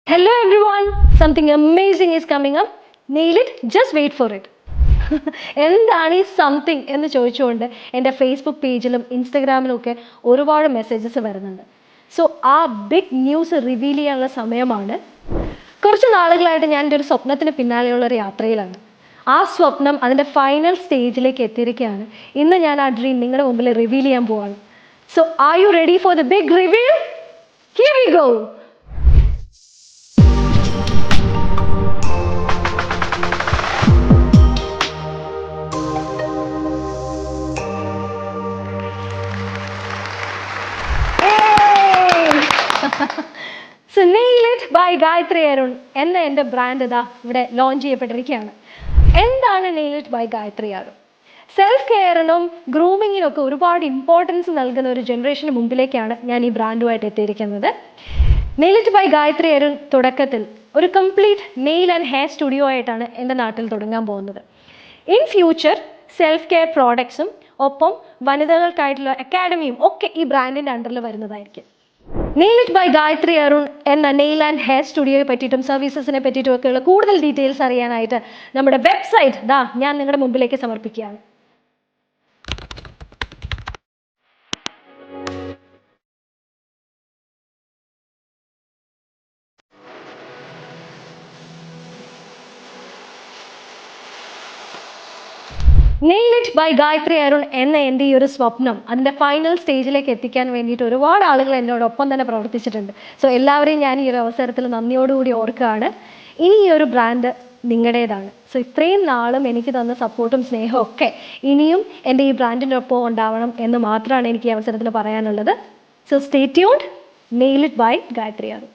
Hello everyone, something amazing is coming up. Nail it, just wait for it. എന്താണ് ഈ something എന്ന് ചോദിച്ചുകൊണ്ട് എൻ്റെ ഫേസ്ബുക്ക് പേജിലും ഇൻസ്റ്റഗ്രാമിലും ഒക്കെ ഒരുപാട് മെസ്സേജസ് വരുന്നുണ്ട്. സോ ആ ബിഗ് ന്യൂസ് റിവീൽ ചെയ്യാനുള്ള സമയമാണ്. കുറച്ച് നാളുകളായിട്ട് ഞാൻ എൻ്റെ ഒരു സ്വപ്നത്തിന് പിന്നാലെയുള്ള ഒരു യാത്രയിലാണ്. ആ സ്വപ്നം അതിൻ്റെ ഫൈനൽ സ്റ്റേജിലേക്ക് എത്തിയിരിക്കുകയാണ്. ഇന്ന് ഞാൻ ആ ഡ്രീം നിങ്ങളുടെ മുമ്പിൽ റിവീൽ ചെയ്യാൻ പോവാണ്. So are you ready for the big reveal? Here we go. So nail it by Gayathri Arun എന്ന എൻ്റെ ബ്രാൻഡ് ഇതാ ഇവിടെ ലോഞ്ച് ചെയ്യപ്പെട്ടിരിക്കുകയാണ്. എന്താണ് nail it by Gayathri Arun? Self കെയറിനും ഗ്രൂമിങ്ങിനും ഒക്കെ ഒരുപാട് ഇമ്പോർട്ടൻസ് നൽകുന്ന ഒരു ജനറേഷന് മുമ്പിലേക്കാണ് ഞാൻ ഈ ബ്രാൻഡുമായിട്ട് എത്തിയിരിക്കുന്നത്. Nail it by Gayathri Arun തുടക്കത്തിൽ ഒരു complete nail and hair studio ആയിട്ടാണ് എൻ്റെ നാട്ടിൽ തുടങ്ങാൻ പോകുന്നത്. ഇൻ ഫ്യൂച്ചർ സെൽഫ് കെയർ പ്രോഡക്ട്സും ഒപ്പം വനിതകൾക്കായിട്ടുള്ള അക്കാഡമിയും ഒക്കെ ഈ ബ്രാൻഡിൻ്റെ അണ്ടറിൽ വരുന്നതായിരിക്കും. Nail it by Gayathri Arun എന്ന നെയിൽ ആൻഡ് ഹെയർ സ്റ്റുഡിയോയെ പറ്റിയിട്ടും സർവീസസിനെ പറ്റിയിട്ടും ഒക്കെയുള്ള കൂടുതൽ ഡീറ്റെയിൽസ് അറിയാനായിട്ട് നമ്മുടെ വെബ്സൈറ്റ് ഞാൻ നിങ്ങളുടെ മുമ്പിലേക്ക് സമർപ്പിക്കുകയാണ്. Nail it by Gayathri Arun എന്ന എൻ്റെ ഈ ഒരു സ്വപ്നം അതിൻ്റെ ഫൈനൽ സ്റ്റേജിലേക്ക് എത്തിക്കാൻ വേണ്ടിയിട്ട് ഒരുപാട് ആളുകൾ എന്നോടൊപ്പം തന്നെ പ്രവർത്തിച്ചിട്ടുണ്ട്. സോ എല്ലാവരെയും ഞാൻ ഈ ഒരു അവസരത്തിൽ നന്ദിയോടുകൂടി ഓർക്കുകയാണ്. ഇനി ഈ ഒരു ബ്രാൻഡ് നിങ്ങളുടേതാണ്. സോ ഇത്രയും നാളും എനിക്ക് തന്ന സപ്പോർട്ടും സ്നേഹവും ഒക്കെ ഇനിയും എൻ്റെ ഈ ബ്രാൻഡിൻ്റെ ഒപ്പം ഉണ്ടാവണം എന്ന് മാത്രമാണ് എനിക്ക് ഈ അവസരത്തിൽ പറയാനുള്ളത്. So stay tuned. Nail it by Gayathri Arun.